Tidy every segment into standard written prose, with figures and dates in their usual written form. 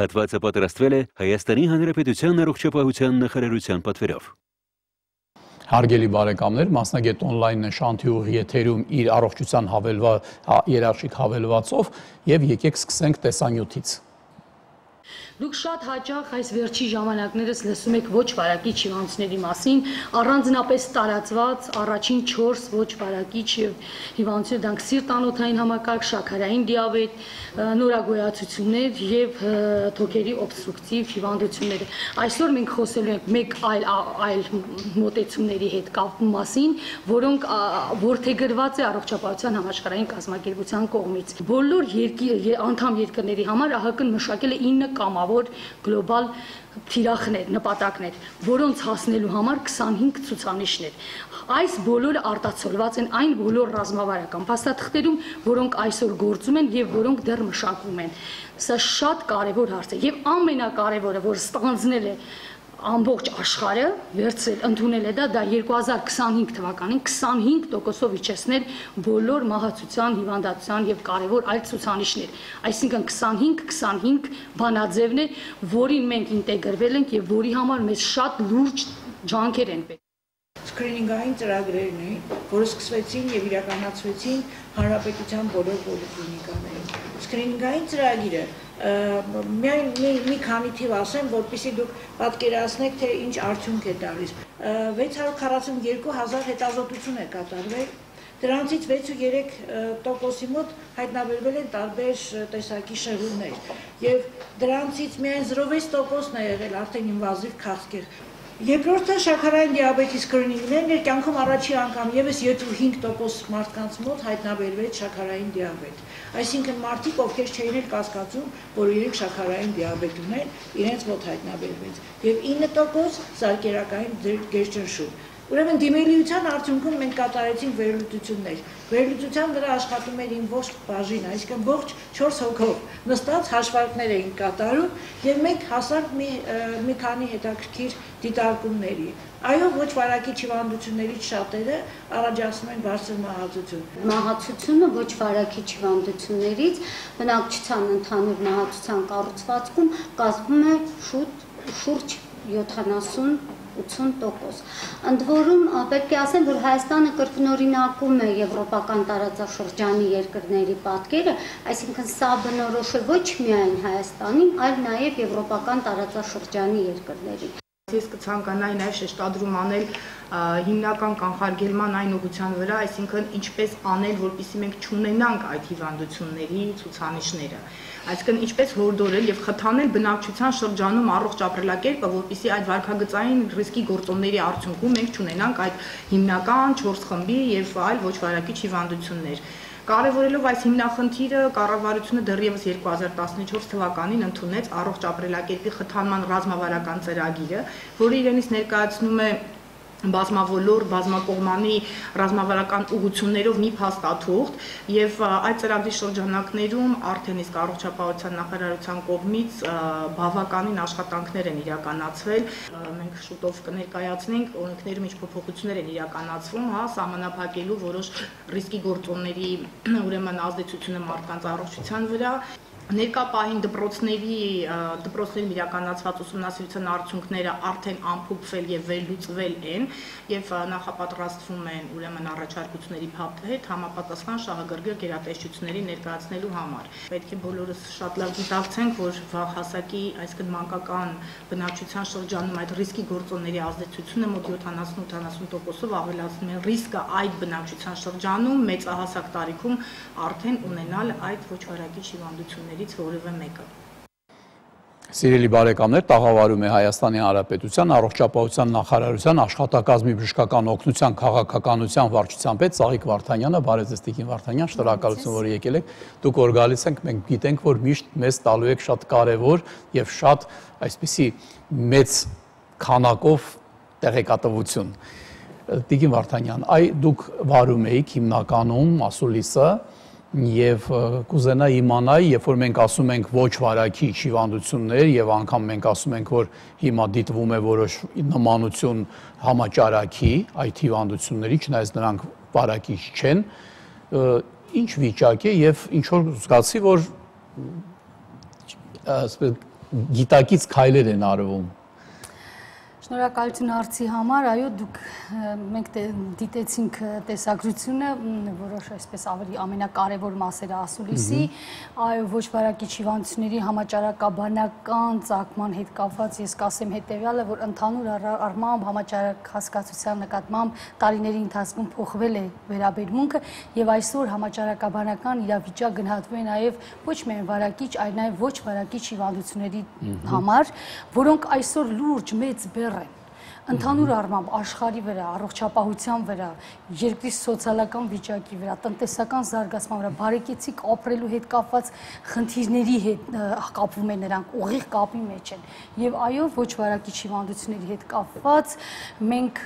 Հատվածը պատրաստվել է Հայաստանի Հանրապետության առողջապահության նախարարության պատվերով։ Հարգելի բարեկամներ, մասնագետ on-line շանթյուղի եթերում իր առողջության երաշխիք հավելվածով եւ եկեք սկսենք տեսանյութից։ Դուք շատ հաճախ այս վերջի ժամանակներս լսում եք ոչ վարակիչ հիվանդությունների մասին, առանձնապես տարածված առաջին 4 ոչ վարակիչ հիվանդություններ, դրանք սիրտանոթային համակարգ, շաքարային դիաբետ, նորագոյացություններ եւ թոքերի օբստրուկտիվ հիվանդություններ։ Այսօր մենք խոսելու ենք մեկ այլ մոտեցումների հետ կապ մասին, որոնք որդեգրված է առողջապահության համաշխարհային կազմակերպության կողմից։ Բոլոր անդամ երկրների համար ԱՀԿ-ն մշակել է 9 կամավոր գլոբալ թիրախներ, նպատակներ, որոնց հասնելու համար 25 ցուցանիշներ։ Այս բոլորը արտացոլված են այն բոլոր ռազմավարական փաստաթղթերում, որոնք այսօր գործում են եւ որոնք դեռ մշակվում են։ Սա շատ կարեւոր հարց է եւ ամենակարևորը, որ ստանձնել է ամբողջ աշխարհը ընդունել է դա 2025 թվականին 25%-ով իջեցնել բոլոր մահացության, հիվանդացության եւ կարևոր այլ ցուցանիշներ։ Այսինքն 25 բանաձևն է, որին մենք ինտեգրվել ենք եւ որի համար մեզ շատ լուրջ ջանքեր են պետք։ Սկրինինգային ծրագրերն էին, որը սկսվեցին եւ իրականացվեցին հանրապետության բոլոր պոլիկլինիկաներում։ Սկրինինգային ծրագիրը միայն մի քանի թիվ ասեմ, որպեսզի դուք պատկերացնեք, թե ինչ արդյունք է տալիս։ 642,000 հետազոտություն է կատարվել, դրանցից 6.3%-ի մոտ հայտնաբերվել են տարբեր տեսակի շեղումներ, եւ դրանցից միայն 0.6%-ն է եղել արդեն ինվազիվ քաղցկեղ։ Երկրորդը շաքարային դիաբետի սկրինինգներն էր, կյանքում առաջին անգամ եւս 5% մարդկանց մոտ հայտնաբերվեց շաքարային դիաբետ։ Այսինքն մարդիկ, ովքեր չէին էլ կասկածում, որ իրենք շաքարային դիաբետ ունեն, իրենց մոտ հայտնաբերվեց։ Եվ 9% սարկերակային գերճնշում։ Ուրեմն դիմելիության արդյունքում մենք կատարեցինք վերլուծություններ։ Վերլուծության վրա աշխատում էր իմ ողջ բաժինը, այսինքն ողջ 4 հոգով նստած հաշվարկներ էին կատարում եւ մենք հասանք մի քանի հետաքրքիր դիտարկումների։ Այո, ոչ վարակիչ հիվանդություններից շատերը առաջացնում են բարձր մահացություն։ Մահացությունը ոչ վարակիչ հիվանդություններից բնակչության ընդհանուր մահացության կառուցվածքում կազմում է շուրջ 70-80%։ Ընդ որում պետք է ասեմ, որ Հայաստանը կրկնօրինակում է եվրոպական տարածաշրջանի երկրների պատկերը, այսինքն սա բնորոշ է ոչ միայն Հայաստանին, այլ նաև եվրոպական տարածաշրջանի երկրներին։ Ես կցանկանայի նաև շեշտադրում անել հիմնական կանխարգելման այն ուղղության վրա, այսինքն ինչպես անել, որպեսզի մենք չունենանք այդ հիվանդությունների ցուցանիշները։ Այսինքն ինչպես հորդորել եւ խթանել բնակչության շրջանում առողջ ապրելակերպը, որպեսզի այդ վարքագծային ռիսկի գործոնների արդյունքում մենք չունենանք այդ հիմնական 4 խմբի եւ այլ ոչ վարակիչ հիվանդություններ։ Կարևորելով այս հիմնախնդիրը, կառավարությունը դեռևս 2014 թվականին ընդունեց առողջ ապրելակերպի խթանման ռազմավարական ծրագիրը, որը իրենից ներկայացնում է բազմավոլոր, բազմակողմանի ռազմավարական ուղղություններով մի փաստաթուղթ եւ այդ ծրագրի շրջանակներում արդեն իսկ առողջապահության նախարարության կողմից բավականին աշխատանքներ են իրականացվել։ Մենք շուտով կներկայացնենք օրենքներում ինչ փոփոխություններ են իրականացվում, սահմանափակելու որոշ ռիսկի գործոնների ուրեմն ազդեցությունը մարդկանց առողջության վրա։ Ներկա պահին դպրոցներում իրականացված ուսումնասիրության արդյունքները արդեն ամփոփվել եւ վերլուծվել են եւ նախապատրաստվում են ուրեմն առաջարկությունների փաթեթ համապատասխան շահագրգիռ գերատեսչությունների ներկայացնելու համար։ Պետք է բոլորս շատ լավ գիտակցենք, որ վաղ հասակի, այսինքն մանկական բնակչության շրջանում այդ ռիսկի գործոնների ազդեցությունը մոտ 70-80%-ով ավելացնում է ռիսկը այդ բնակչության շրջանում մեծահասակ տարիքում արդեն ունենալ այդ ոչ վարակիչ հիվանդությունների որևէ մեկը։ Սիրելի բարեկամներ, տաղավարում է Հայաստանի Հանրապետության առողջապահության նախարարության աշխատակազմի բժշկական օգնության քաղաքականության վարչության պետ Ծաղիկ Վարդանյանը, բարև ձեզ Տիկին Վարդանյան, շնորհակալություն, որ եկել եք։ Դուք որ գալիս եք, մենք գիտենք, որ միշտ մեզ տալու եք շատ կարևոր եւ շատ այսպիսի մեծ քանակով տեղեկատվություն։ Տիկին Վարդանյան, դուք վարում եք հիմնականում ասուլիսը եւ կուզենա իմանայի, երբ որ մենք ասում ենք ոչ վարակիչ հիվանդություններ եւ անգամ մենք ասում ենք, որ հիմա դիտվում է որոշ նմանություն համաճարակի այդ հիվանդությունների, չնայած նրանք վարակիչ չեն, ինչ վիճակ է եւ ինչ որ զգացի, որ գիտակից քայլեր են արվում։ Շնորհակալություն հարցի համար, այո, դուք մենք դիտեցինք տեսագրությունը, որոշ այսպես ավելի ամենակարևոր մասերը ասուլիսի, այո, ոչ վարակիչ հիվանդությունների համաճարակաբանական ծագման հետ կապված ես կասեմ հետևյալը, որ ընդհանուր առմամբ համաճարակ հասկացության նկատմամբ տարիների ընթացքում փոխվել է վերաբերմունքը եւ այսօր համաճարակաբանական իրավիճակ գնահատվում է նաեւ ոչ միայն վարակիչ, այլ նաեւ ոչ վարակիչ հիվանդությունների համար, որոնք այսօր լուրջ մեծ բեռ ընդհանուր առմամբ աշխարհի վրա, առողջապահության վրա, երկրի սոցիալական վիճակի վրա, տնտեսական զարգացման վրա, բարեկեցիկ ապրելու հետ կապված խնդիրների հետ կապվում են նրանք, ուղիղ կապի մեջ են։ Եվ այո, ոչ վարակիչ հիվանդությունների հետ կապված մենք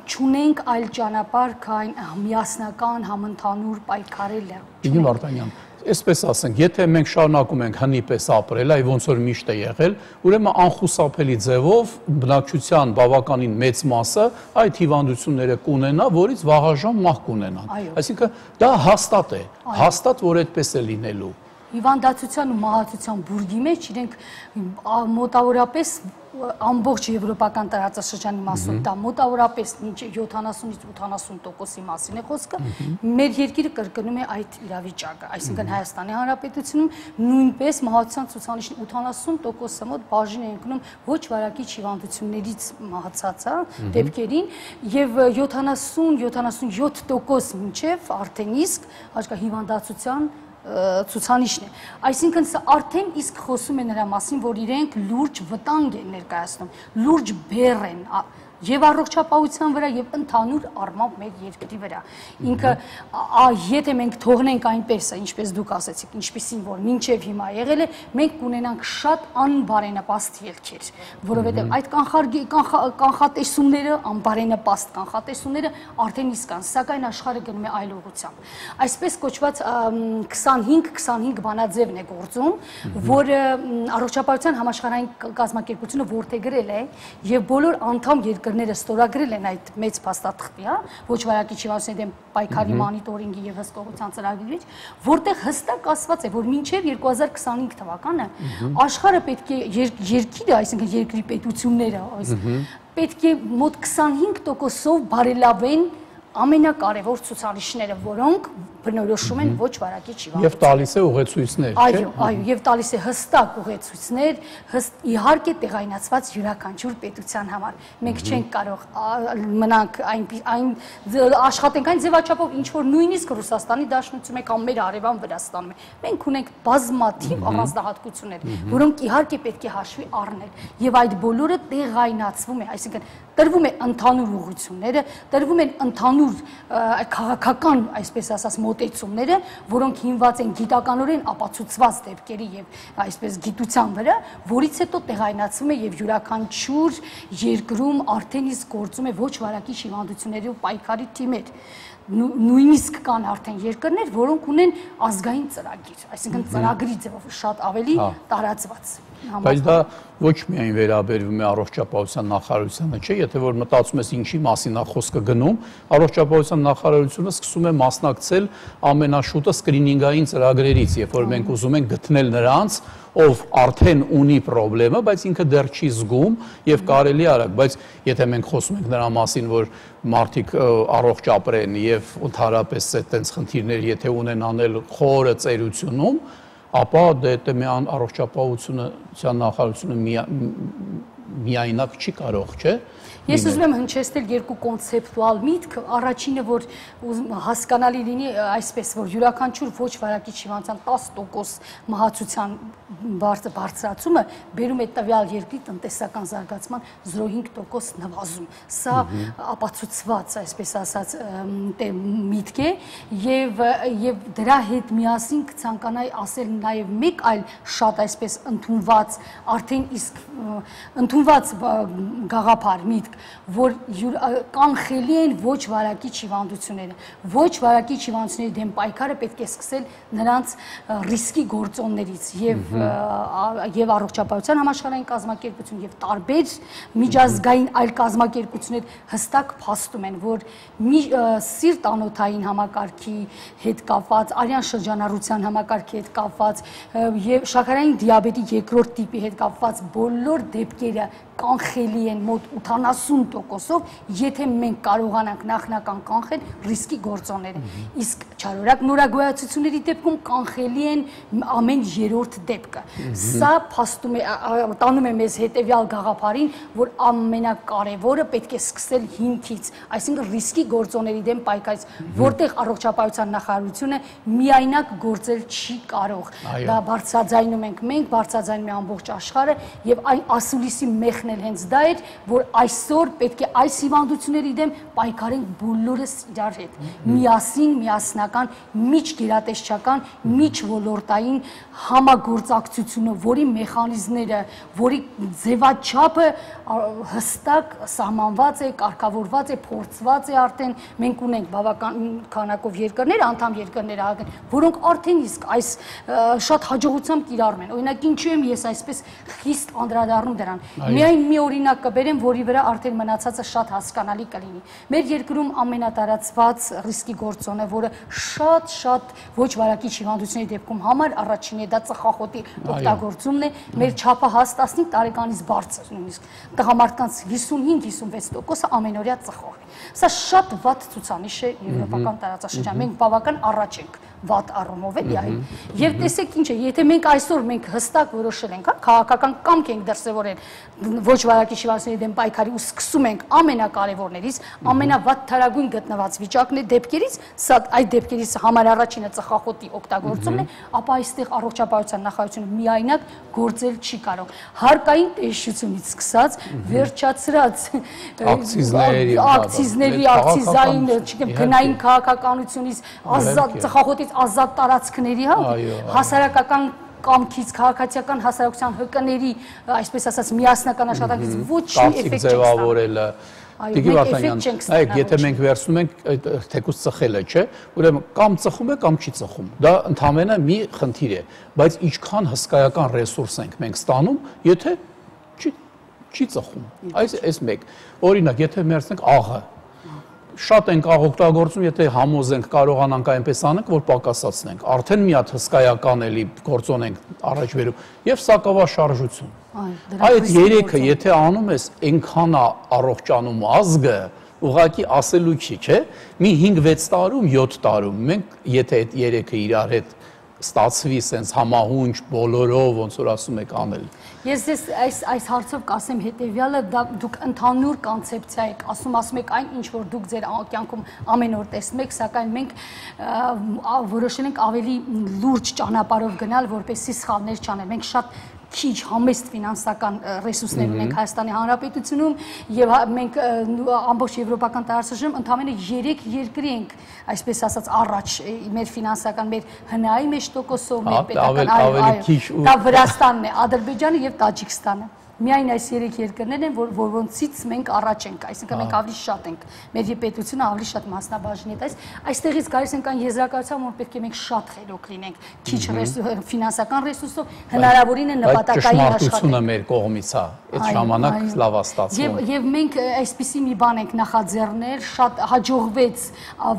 չունենք այլ ճանապարհ, քան միասնական համընդհանուր պայքարելը։ Իգին Վարդանյան, այսպես ասենք, եթե մենք շարունակում ենք հնի պես ապրել, այ ոնց որ միշտ է եղել, ուրեմն անխուսափելի ձևով բնակչության բավականին մեծ մասը այդ հիվանդությունները կունենա, որից վաղաժամ մահ կունենան։ Այսինքն դա հաստատ է, հաստատ որ այդպես է լինելու։ Հիվանդացության ու մահացության բուրգի մեջ իրենք մոտավորապես ամբողջ եվրոպական տարածաշրջանի մասում դա մոտավորապես մինչև 70-ից 80%-ի մասին է խոսքը, մեր երկիրը կրկնում է այդ իրավիճակը, այսինքն Հայաստանի Հանրապետությունում նույնպես մահացության ցուցանիշն 80%-ը մոտ բաժին է ընկնում ոչ վարակիչ հիվանդություններից մահացած դեպքերին եւ 70-77% մինչև արդեն իսկ հիվանդացության ցուցանիշն է։ Այսինքն սա արդեն իսկ խոսում է նրա մասին, որ իրենք լուրջ վտանգ են ներկայացնում, լուրջ բեռ են եւ առողջապահության վրա եւ ընդհանուր առմամբ մեր երկրի վրա։ Ինքը եթե մենք թողնենք այնպես, ինչպես դուք ասացիք, ինչպեսին որ մինչեւ հիմա եղել է, մենք կունենանք շատ անբարենպաստ ելքեր, որովհետեւ այդ կանխատեսումները, անբարենպաստ կանխատեսումները արդեն իսկ կան, սակայն աշխարհը գնում է այլ ուղղությամբ։ Այսպես կոչված 25 բանաձևն է գործում, որը առողջապահության համաշխարհային կազմակերպությունը որդեգրել է եւ բոլոր անդամ երկրները ստորագրել են այդ մեծ փաստաթղթի, ոչ վարակիչ հիվանդությունների դեմ պայքարի մոնիտորինգի եւ հսկողության ծրագրի մեջ, որտեղ հստակ ասված է, որ մինչեւ 2025 թվականը աշխարհը պետք է երկիրը, այսինքն երկրի պետությունները, պետք է մոտ 25%-ով բարելավեն ամենակարևոր ցուցանիշները, որոնք բնորոշում են ոչ վարակիչ հիվանդություն։ Եվ տալիս է ուղեցույցներ, չէ՞։ Այո, եւ տալիս է հստակ ուղեցույցներ, իհարկե տեղայնացված յուրաքանչյուր պետության համար։ Մենք չենք կարող մնանք այն աշխատենք այն ձևաչափով, ինչ որ նույնիսկ Ռուսաստանի Դաշնությունում է կամ մեր Արևան Վրաստանում է։ Մենք ունենք բազմաթիվ առանձնահատկություններ, որոնք իհարկե պետք է հաշվի առնել, եւ այդ բոլորը տեղայնացվում է, այսինքն տրվում է ընդհանուր ուղղությունները, տրվում են ընդհանուր քաղաքական, այսպես ասած, մոտեցումները, որոնք հիմնված են գիտականորեն ապացուցված դեպքերի եւ այսպես գիտության վրա, որից հետո տեղայնացվում է եւ յուրաքանչյուր երկրում արդեն իսկ գործում է ոչ վարակիչ հիվանդությունների ու պայքարի թիմեր։ Նույնիսկ կան արդեն երկրներ, որոնք ունեն ազգային ծրագիր, այսինքն ծրագրի ձևով շատ ավելի տարածված։ Բայց դա ոչ միայն վերաբերվում է առողջապահության նախարարությանը, չէ՞, եթե որ մտածում ես ինչի մասին է խոսքը գնում, առողջապահության նախարարությունը սկսում է մասնակցել ամենաշուտը սկրինինգային ծրագրերից, երբ որ մենք ուզում ենք գտնել նրանց, ով արդեն ունի խնդրեմը, բայց ինքը դեռ չի զգում եւ կարելի արագ, բայց եթե մենք խոսում ենք նրա մասին, որ մարդիկ առողջ ապրեն եւ ընդհանրապես այդտենց խնդիրներ եթե ունեն անել խորը ծերությունում, ապա դե միան առողջապահության նախարարությունը միայնակ չի կարող, չէ՞։ Ես ուզում եմ հնչեցնել երկու կոնցեպտուալ միտք, առաջինը որ հասկանալի լինի այսպես, որ յուրաքանչյուր ոչ վարակիչ հիվանդության 10% մահացության բարձրացումը բերում է տվյալ երկրի տնտեսական զարգացման 0.5% նվազում։ Սա ապացուցված, այսպես ասած, միտք է եւ դրա հետ միասին կցանկանայի ասել նաեւ մեկ այլ շատ այսպես ընդունված, արդեն իսկ ընդունված գաղափար միտք, որ կանխելի են ոչ վարակիչ հիվանդությունները։ Ոչ վարակիչ հիվանդությունների դեմ պայքարը պետք է սկսել նրանց ռիսկի գործոններից եւ եւ առողջապահության համաշխարհային կազմակերպություն եւ տարբեր միջազգային այլ կազմակերպություններ հստակ փաստում են, որ սիրտ-անոթային համակարգի հետ կապված, արյան շրջանառության համակարգի հետ կապված եւ շաքարային դիաբետի երկրորդ տիպի հետ կապված բոլոր դեպքերը կանխելի են մոտ 80%-ով, եթե մենք կարողանանք նախնական կանխել ռիսկի գործոնները։ Իսկ չարորակ նորագոյացությունների դեպքում կանխելի են ամեն երրորդ դեպքը։ Սա փաստում է, տանում է մեզ հետևյալ գաղափարին, որ ամենակարևորը պետք է սկսել հիմքից, այսինքն ռիսկի գործոնների դեմ պայքարից, որտեղ առողջապահության նախարարությունը միայնակ գործել չի կարող։ Դա բարձրաձայնում ենք մենք, բարձրաձայնում է ամբողջ աշխարհը եւ այն ասուլիսի մեղն էլ հենց դա էր, որ այսօր պետք է այս հիվանդությունների դեմ պայքարենք բոլորս իրար հետ։ Միասին, միասնական, միջգերատեսչական, միջոլորտային համագործակցությունը, որի մեխանիզմները, որի ձևաչափը հստակ սահմանված է, կարգավորված է, փորձված է արդեն, մենք ունենք բավական քանակով երկրներ, անդամ երկրներ, որոնք արդեն իսկ այս շատ հաջողությամբ կիրառում են։ Օրինակ, ինչու եմ ես այսպես խիստ անդրադառնում դրան։ Միայն մի օրինակ կբերեմ, որի վրա արդեն մնացածը շատ հասկանալի կլինի։ Մեր երկրում ամենատարածված ռիսկի գործոնը, որը շատ ոչ վարակիչ հիվանդությունների դեպքում համար առաջինն է, դա ծխախոտի օգտագործումն է, մեր չափահաս 15 տարեկանից բարձր նույնիսկ տղամարդկանց 55-56%-ը ամենօրյա ծխող է։ Սա շատ վատ ցուցանիշ է եվրոպական տարածաշրջանում։ Մենք բավական առաջ ենք վատ առումով էլի այն։ Եվ տեսեք ինչ է, եթե մենք այսօր հստակ որոշել ենք, քաղաքական կամք ենք դրսևորել ոչ վարակիչ հիվանդությունների դեմ պայքարի ու սկսում ենք ամենակարևորներից, ամենավատթարագույն գտնված վիճակն է դեպքերից, սա այդ դեպքերից համար առաջինը ծխախոտի օգտագործումն է, ապա այստեղ առողջապահության նախարարությունը միայնակ գործել չի կարող։ Հարկային տեսությունից սկսած վերջացրած ակցիզների, ակցիզային, չգիտեմ, գնային քաղաքականությունից, ծխախոտից ազատ տարածքների, հասարակական կամքից, քաղաքացիական հասարակության հկների, այսպես ասած, միասնական աշխատանքից ոչ մի էֆեկտ չենք ստանում։ Տիկի Վարդանյան, նայեք, եթե մենք վերցնում ենք թեկուզ ծխելը, չէ, ուրեմն կամ ծխում է, կամ չի ծխում։ Դա ընդհանրապես մի խնդիր է, բայց ինչքան հսկայական ռեսուրս ենք մենք ստանում, եթե չի ծխում։ Այս մեկ։ Օրինակ, եթե վերցնենք աղը, շատ ենք աղ օգտագործում, եթե համոզենք կարողանանք այնպես անենք, որ պակասացնենք։ Արդեն մի հատ հսկայական էլի գործոն ենք առաջ վերում եւ սակավաշարժություն։ Այդ երեքը եթե անում ես, այնքան է առողջանում ազգը, ուղղակի ասելու չի, չէ՞։ Մի 5-6 տարում, 7 տարում մենք եթե այդ երեքը իրար հետ ստացվի սենց համահունչ բոլորով, ոնց որ ասում եք անել։ Ես այս հարցով կասեմ հետևյալը, դուք ընդհանուր կոնցեպցիա եք, ասում եք այն, ինչ որ դուք ձեր կյանքում ամեն օր տեսնում եք, սակայն մենք որոշել ենք ավելի լուրջ ճանապարհով գնալ, որպեսզի սխալներ չանենք։ Մենք շատ քիչ համեստ ֆինանսական ռեսուրսներ ունենք Հայաստանի Հանրապետությունում եւ մենք ամբողջ եվրոպական տարածաշրջանում ընդամենը 3 երկրի ենք, այսպես ասած, առաջ մեր ֆինանսական, մեր հնայի մեջ տոկոսով, մեր պետական, դա Վրաստանն է, Ադրբեջանը եւ Տաջիկստանը։ Միայն այս 3 երկրներն են, որոնցից մենք առաջ ենք, այսինքն մենք ավելի շատ ենք, մեր պետությունը ավելի շատ մասնաբաժին է, այստեղից գալիս ենք այն եզրակացության, որ պետք է մենք շատ խելոք լինենք, քիչ ֆինանսական ռեսուրսով, հնարավորին է նպատակային աշխատել։ Ճշմարտությունը մեր կողմից է, այդ ժամանակ լավ է ստացվում։ Եվ մենք այսպիսի մի բան ենք նախաձեռնել, շատ հաջողվեց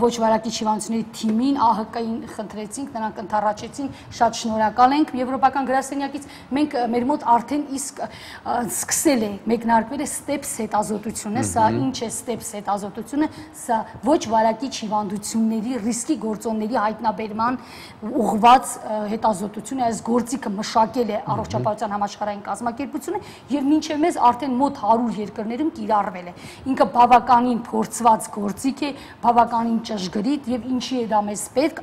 ոչ վարակիչ հիվանդությունների թիմին, ԱՀԿ-ին խնդրեցինք, նրանք ընդառաջեցին, շատ շնորհակալ ենք եվրոպական գրասենյակից, մենք մեր մոտ արդեն իսկ սկսել է, մեկնարկվել է STEPS հետազոտությունը, սա ինչ է STEPS հետազոտությունը, սա ոչ վարակիչ հիվանդությունների ռիսկի գործոնների հայտնաբերման ուղղված հետազոտություն է, այս գործիքը մշակել է առողջապահության համաշխարհային կազմակերպությունը եւ մինչեւ մեզ արդեն մոտ 100 երկրներում կիրառվել է։ Ինքը բավականին փորձված գործիք է, բավականին ճշգրիտ եւ ինչի է դա մեզ պետք,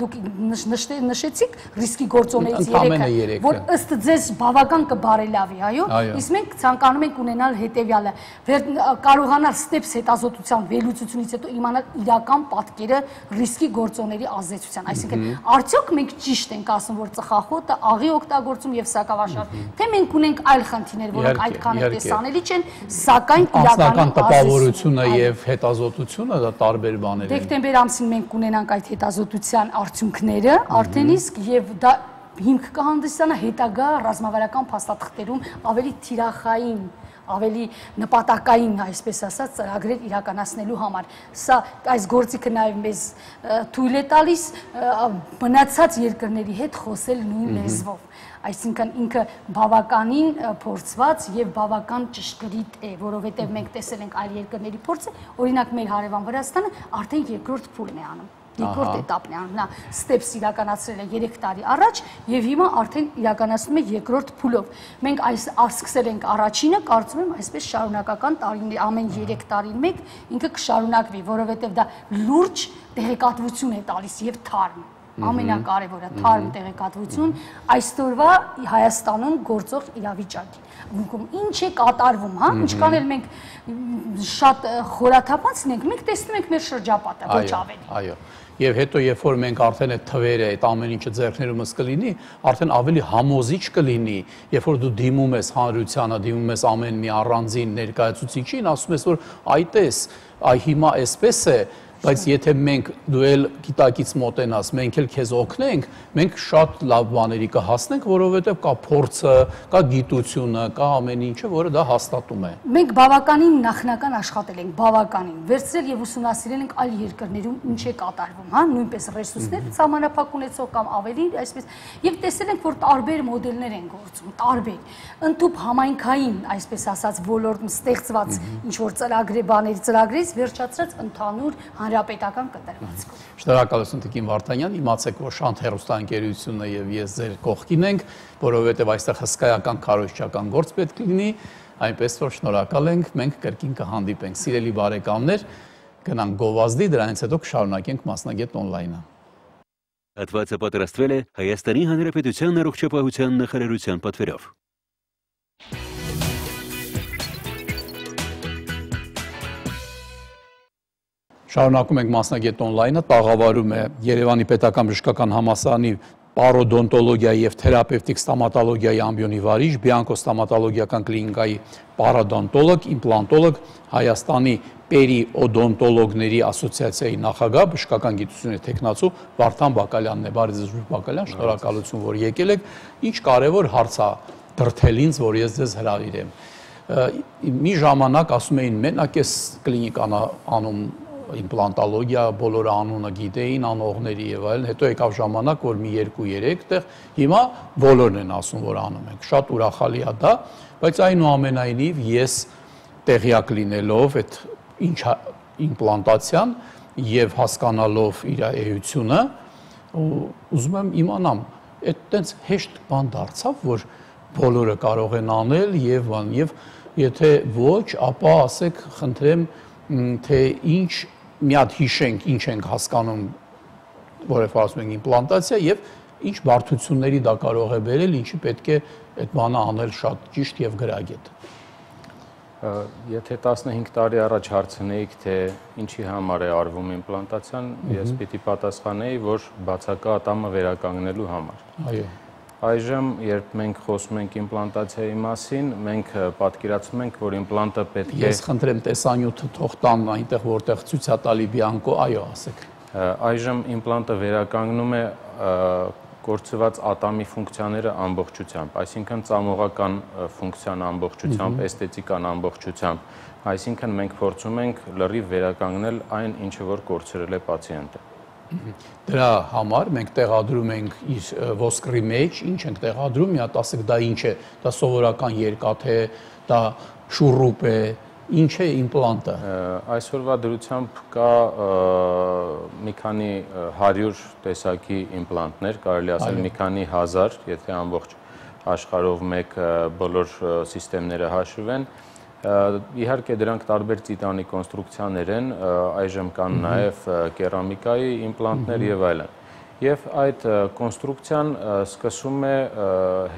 դուք նշեցիք ռիսկի գործոններից 3-ը, որ ըստ ձեզ բավական կբարելավի, այո։ Իսկ մենք ցանկանում ենք ունենալ հետևյալը, կարողանալ STEPS հետազոտության վերլուծությունից հետո իմանալ իրական պատկերը ռիսկի գործոնների ազդեցության, այսինքն արդյոք մենք ճիշտ ենք ասում, որ ծխախոտը աղի օգտագործում եւ սակավաշարժ, թե մենք ունենք այլ խնդիրներ, որոնք այդքան էլ տեսանելի չեն, սակայն իրական տպավորությունը եւ հետազոտությունը դա տարբեր բաներ են։ Դեկտեմբեր ամսին մենք կունենանք այդ հետազոտության արդյունքները, արդեն իսկ եւ դա հիմք կհանդիսանա հետագա ռազմավարական փաստաթղթերում ավելի թիրախային, ավելի նպատակային, այսպես ասած, ծրագրեր իրականացնելու համար։ Սա այս գործիքը նաև մեզ թույլ է տալիս մնացած երկրների հետ խոսել նույն լեզվով։ Այսինքն ինքը բավականին փորձված եւ բավական ճշգրիտ է, որովհետեւ մենք տեսել ենք այլ երկրների փորձը, օրինակ մեր հարևան Վրաստանը արդեն երկրորդ փուլն է անում։ Երկրորդ էտապն է անում, նա ստեպս իրականացրել է 3 տարի առաջ եւ հիմա արդեն իրականացնում է երկրորդ փուլով։ Մենք սկսել ենք առաջինը, կարծում եմ այսպես շարունակական տարիներ, ամեն 3 տարին մեկ ինքը կշարունակվի, որովհետեւ դա լուրջ տեղեկատվություն է տալիս եւ թարմ։ Ամենակարևորը թարմ տեղեկատվություն այսօրվա Հայաստանում գործող իրավիճակի։ Ինչ է կատարվում, հա, ինչքան էլ մենք շատ խորաթափանց ենք, մենք տեսնում ենք մեր շրջապատը, ոչ ավելի։ Այո։ Եվ հետո երբ որ մենք արդեն այդ թվերը, այդ ամեն ինչը ձեռքներումս կլինի, արդեն ավելի համոզիչ կլինի, երբ որ դու դիմում ես հանրությանը, դիմում ես ամեն մի առանձին ներկայացուցիչին, ասում ես որ այտես, հիմա այսպես է, բայց եթե մենք դու էլ գիտակից մոտենաս, մենք էլ քեզ օգնենք, մենք շատ լավ բաների կհասնենք, որովհետև կա փորձը, կա գիտությունը, կա ամեն ինչը, որը դա հաստատում է։ Մենք բավականին նախնական աշխատել ենք, բավականին, վերցրել եւ ուսումնասիրել ենք այլ երկրներում ինչ է կատարվում, հա, նույնպես ռեսուրսներ սահմանափակ ունեցող կամ ավելի, այսպես, եւ տեսել ենք, որ տարբեր մոդելներ են գործում, տարբեր, ընդհանուր համայնքային, այսպես ասած, ոլորտում ստեղծված ինչ որ ծրագրից վերջացրած ընդհանուր հանրապետական կտրվածքով։ Շնորհակալություն Տիկին Վարդանյան, իմացեք, որ Շանթ հեռուստաընկերությունը եւ ես ձեր կողքին ենք, որովհետեւ այստեղ հսկայական քարոզչական գործ պետք լինի, այնպես որ շնորհակալ ենք, մենք կրկին կհանդիպենք։ Սիրելի բարեկամներ, գնանք գովազդի, դրանից հետո կշարունակենք Մասնագետ on-line-ը։ Հատվածը պատրաստվել է Հայաստանի Հանրապետության առողջապահության նախարարության պատվերով։ Շարունակում ենք Մասնագետ on-line-ը, տաղավարում է Երևանի Պետական Բժշկական Համալսարանի պարոդոնտոլոգիայի եւ թերապևտիկ ստոմատոլոգիայի ամբիոնի վարիչ, Բիանկո ստոմատոլոգիական կլինիկայի պարոդոնտոլոգ, իմպլանտոլոգ, Հայաստանի Պերիօդոնտոլոգների ասոցիացիայի նախագահ, բժշկական գիտությունների տեխնացու Վարդան Բակալյանն է։ Բարի ձեզ Բակալյան, շնորհակալություն, որ եկել եք։ Ինչ կարևոր հարց է դրթել ինձ, որ ես ձեզ հրավիրեմ։ Մի ժամանակ ասում էին մենակ էս կլինիկան անում իմպլանտոլոգիա, բոլորը անունը գիտեին, անողների եւ այլն, հետո եկավ ժամանակ, որ մի 2-3 տեղ, հիմա բոլորն են ասում, որ անում ենք։ Շատ ուրախալի է դա, բայց այնուամենայնիվ ես տեղյակ լինելով այդ ինչ իմպլանտացիան եւ հասկանալով իր էությունը, ուզում եմ իմանամ, այդ տենց հեշտ բան դարձավ, որ բոլորը կարող են անել եւ եթե ոչ, ապա ասեք, խնդրեմ, թե ինչ մի հատ հիշենք, ինչ ենք հասկանում, որը ասում ենք իմպլանտացիա եւ ինչ բարդությունների դա կարող է բերել, ինչի պետք է այդ բանը անել շատ ճիշտ եւ գրագետ։ Եթե 15 տարի առաջ հարցնեիք, թե ինչի համար է արվում իմպլանտացիան, ես պիտի պատասխանեի, որ բացակա ատամը վերականգնելու համար։ Այո։ Այժմ, երբ մենք խոսում ենք իմպլանտացիայի մասին, մենք պատկերացնում ենք, որ իմպլանտը պետք է… Ես խնդրեմ տեսանյութը թող տան այնտեղ, որտեղ ցույց է տալի Բիանկո, այո, ասեք։ Այժմ իմպլանտը վերականգնում է կորցված ատամի ֆունկցիաները ամբողջությամբ, այսինքն ծամողական ֆունկցիան ամբողջությամբ, էսթետիկան ամբողջությամբ, այսինքն մենք փորձում ենք լրիվ վերականգնել այն, ինչը որ կորցրել է պացիենտը։ Դրա համար մենք տեղադրում ենք իր ոսկրի մեջ, ինչ ենք տեղադրում, մի հատ ասեք դա ինչ է, դա սովորական երկաթ է, դա շուռուպ է, ինչ է իմպլանտը։ Այսօրվա դրությամբ կա մի քանի 100 տեսակի իմպլանտներ, կարելի ասել մի քանի հազար, եթե ամբողջ աշխարհով մեկ բոլոր սիստեմները հաշվեն։ Իհարկե դրանք տարբեր տիտանի կոնստրուկցիաներ են, այժմ կան նաև կերամիկայի իմպլանտներ եւ այլն։ Եվ այդ կոնստրուկցիան սկսում է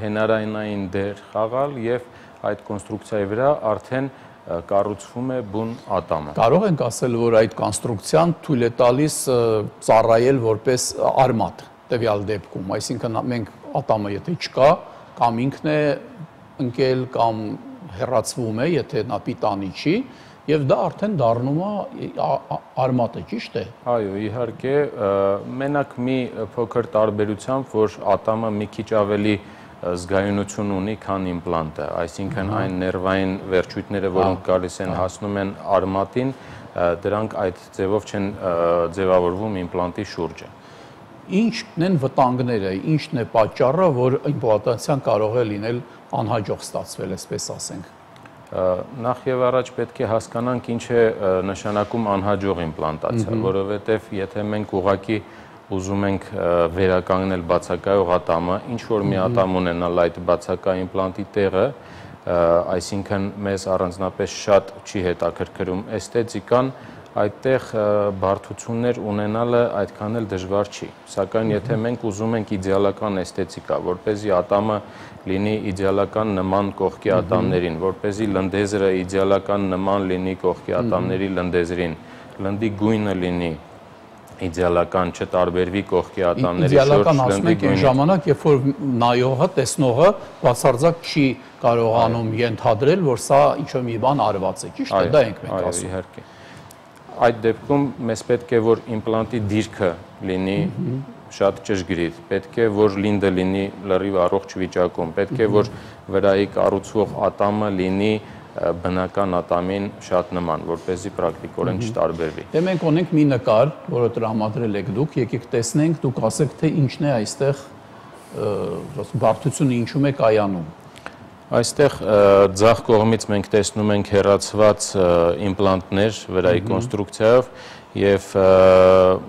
հենարայնային դեր խաղալ եւ այդ կոնստրուկցիայի վրա արդեն կառուցվում է բուն ատամը։ Կարող ենք ասել, որ այդ կոնստրուկցիան թույլ է տալիս ծառայել որպես արմատ տվյալ դեպքում, այսինքն մենք ատամը եթե չկա, կամ ինքն է ընկել կամ հեռացվում է, եթե նա պիտանի չի, եւ դա արդեն դառնում է արմատը, ճիշտ է։ Այո, իհարկե, մենակ մի փոքր տարբերությամբ, որ ատամը մի քիչ ավելի զգայունություն ունի, քան իմպլանտը, այսինքն այն ներվային վերջույթները, որոնք գալիս են հասնում են արմատին, դրանք այդ ձևով չեն ձևավորվում իմպլանտի շուրջը։ Ինչն են վտանգները, ինչն է պատճառը, որ իմպլանտացիան կարող է լինել անհաջող ստացվել, այսպես ասենք։ Նախ եւ առաջ պետք է հասկանանք ինչ է նշանակում անհաջող իմպլանտացիա, որովհետեւ եթե մենք ուղղակի ուզում ենք վերականգնել բացակայող ատամը, ինչ որ մի ատամ ունենալ այդ բացակայ իմպլանտի տեղը, այսինքն մեզ առանձնապես շատ չի հետաքրքրում էսթետիկան, այդտեղ բարդություններ ունենալը այդքան էլ դժվար չի։ Սակայն եթե մենք ուզում ենք իդեալական էսթետիկա, որպեսզի ատամը լինի իդեալական նման կողքի ատամներին, որպեսզի լնդեզրը իդեալական նման լինի կողքի ատամների լնդեզրին, լնդի գույնը լինի իդեալական, չտարբերվի կողքի ատամների շուրջ իդեալական ասում ենք այն ժամանակ, երբ որ նայողը, տեսնողը բացարձակ չի կարողանում ենթադրել, որ սա ինչ-որ մի բան արված է, ճիշտ է, դա ենք մենք ասում։ Իհարկե։ Այդ դեպքում մեզ պետք է որ իմպլանտի դիրքը լինի շատ ճշգրիտ, պետք է որ լինդը լինի լրիվ առողջ վիճակում, պետք է որ վրայի կառուցվող ատամը լինի բնական ատամին շատ նման, որպեսզի պրակտիկորեն չտարբերվի։ Դե մենք ունենք մի նկար, որը տրամադրել եք դուք, եկեք տեսնենք, դուք ասեք, թե ինչն է այստեղ բարդությունը ինչու է կայանում։ Այստեղ ձախ կողմից մենք տեսնում ենք հեռացված իմպլանտներ վրայի կոնստրուկցիայով եւ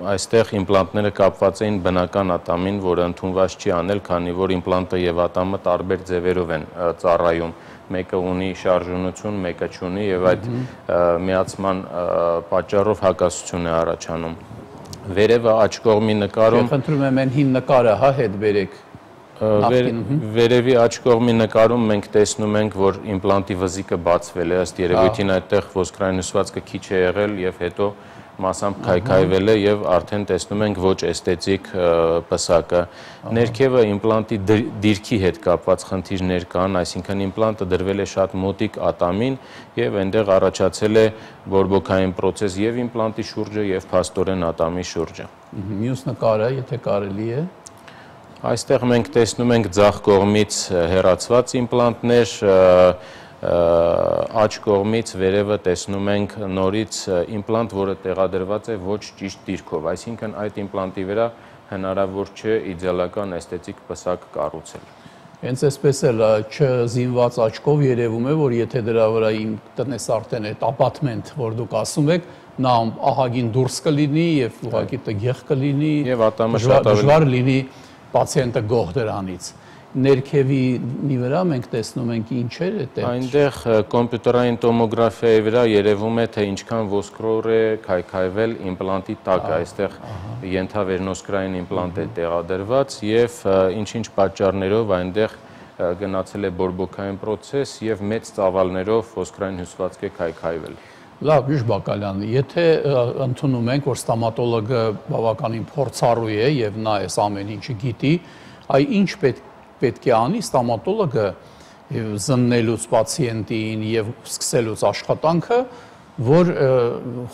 այստեղ իմպլանտները կապված էին բնական ատամին, որը ընդունված չի անել, քանի որ իմպլանտը եւ ատամը տարբեր ձևերով են ծառայում։ Մեկը ունի շարժունություն, մեկը չունի եւ այդ միացման պատճառով հակասություն է առաջանում։ Վերևը աջ կողմի նկարում խնդրում եմ այն հին նկարը, հա, հետ բերեք։ Վերևի աջ կողմի նկարում մենք տեսնում ենք, որ իմպլանտի վզիկը բացվել է, ըստ երևույթին այդտեղ ոսկրային հյուսվածքը քիչ է եղել եւ հետո մասամբ քայքայվել է եւ արդեն տեսնում ենք ոչ էսթետիկ պսակը։ Ներքևը իմպլանտի դիրքի հետ կապված խնդիրներ կան, այսինքն իմպլանտը դրվել է շատ մոտիկ ատամին եւ այնտեղ առաջացել է բորբոքային process եւ իմպլանտի շուրջը եւ փաստորեն ատամի շուրջը։ Մյուս նկարը, եթե կարելի է։ Այստեղ մենք տեսնում ենք ձախ կողմից հեռացված իմպլանտներ, աջ կողմից վերևը տեսնում ենք նորից իմպլանտ, որը տեղադրված է ոչ ճիշտ դիրքով, այսինքն այդ իմպլանտի վրա հնարավոր չէ իդեալական էսթետիկ պսակ կառուցել։ Հենց այսպես էլ չզինված աչքով երևում է, որ եթե դրա վրա իմ տնես արդեն այդ ապատմենտ, որ դուք ասում եք, նա ահագին դուրս կլինի եւ ուղղակի տգեղ կլինի եւ ատամը շատ ավելի դժվար լինի պացիենտը գող դրանից։ Ներքևի վրա մենք տեսնում ենք ինչեր է տեղ։ Այնտեղ կոմպյուտերային տոմոգրաֆիայի վրա երևում է, թե ինչքան ոսկրոր է քայքայվել իմպլանտի տակը, այստեղ ենթավերնոսկրային իմպլանտ է տեղադրված եւ ինչ-ինչ պատճառներով այնտեղ գնացել է բորբոքային process եւ մեծ ծավալներով ոսկրային հյուսվածք է քայքայվել։ Լավ, Բյուժ Բակալյան, եթե ընդունում ենք, որ ստոմատոլոգը բավականին փորձառու է եւ նա այս ամեն ինչը գիտի, այ ինչ պետք է անի ստոմատոլոգը զննելուց պացիենտին եւ սկսելուց աշխատանքը, որ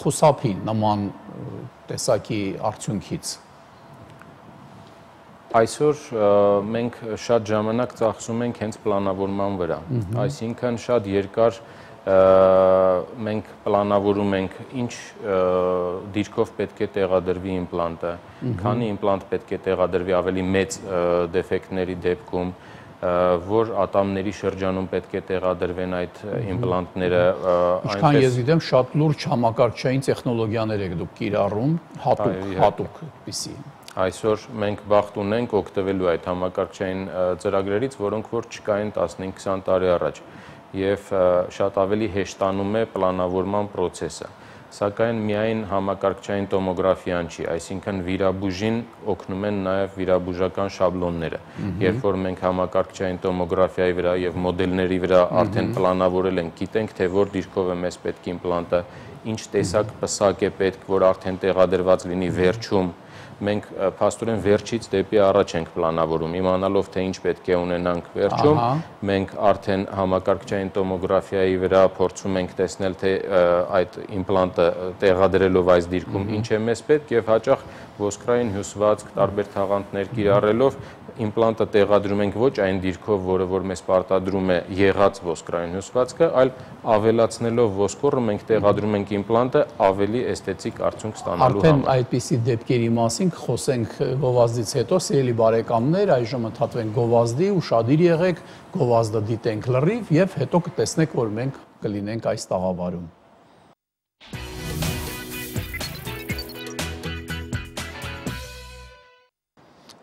խուսափի նման տեսակի արդյունքից։ Այսօր մենք շատ ժամանակ ծախսում ենք հենց պլանավորման վրա, այսինքն շատ երկար մենք պլանավորում ենք ինչ դիրքով պետք է տեղադրվի իմպլանտը, քանի իմպլանտ պետք է տեղադրվի ավելի մեծ դեֆեկտների դեպքում, որ ատամների շրջանում պետք է տեղադրվեն այդ իմպլանտները, Ինչքան ես գիտեմ, շատ լուրջ համակարգչային տեխնոլոգիաներ եք դուք կիրառում, հատուկ պիսի։ Այսօր մենք բախտ ունենք օգտվելու այդ համակարգչային ծրագրերից, որոնք որ չկային 15-20 տարի առաջ եւ շատ ավելի հեշտանում է պլանավորման process-ը։ Սակայն միայն համակարգչային տոմոգրաֆիան չի, այսինքն վիրաբուժին օգնում են նաեւ վիրաբուժական շաբլոնները։ Երբ որ մենք համակարգչային տոմոգրաֆիայի վրա եւ մոդելների վրա արդեն պլանավորել ենք, գիտենք թե որ դիրքով է մեզ պետք իմպլանտը, ինչ տեսակ պսակ է պետք, որ արդեն տեղադրված լինի վերջում, մենք փաստորեն վերջից դեպի առաջ ենք պլանավորում, իմանալով թե ինչ պետք է ունենանք վերջում, մենք արդեն համակարգչային տոմոգրաֆիայի վրա փորձում ենք տեսնել, թե այդ իմպլանտը տեղադրելով այս դիրքում ինչ է մեզ պետք եւ հաճախ ոսկրային հյուսվածք, տարբեր թաղանթներ կիրառելով իմպլանտը տեղադրում ենք ոչ այն դիրքով, որը որ մեզ պարտադրում է եղած ոսկրային հյուսվածքը, այլ ավելացնելով ոսկորը մենք տեղադրում ենք իմպլանտը ավելի էսթետիկ արդյունք ստանալու համար։ Արդեն այդպիսի դեպքերի մասին խոսենք գովազդից հետո, սիրելի բարեկամներ, այժմ ընդհատվենք գովազդի, ուշադիր եղեք, գովազդը դիտենք լրիվ եւ հետո կտեսնեք, որ մենք կլինենք այս տաղավարում։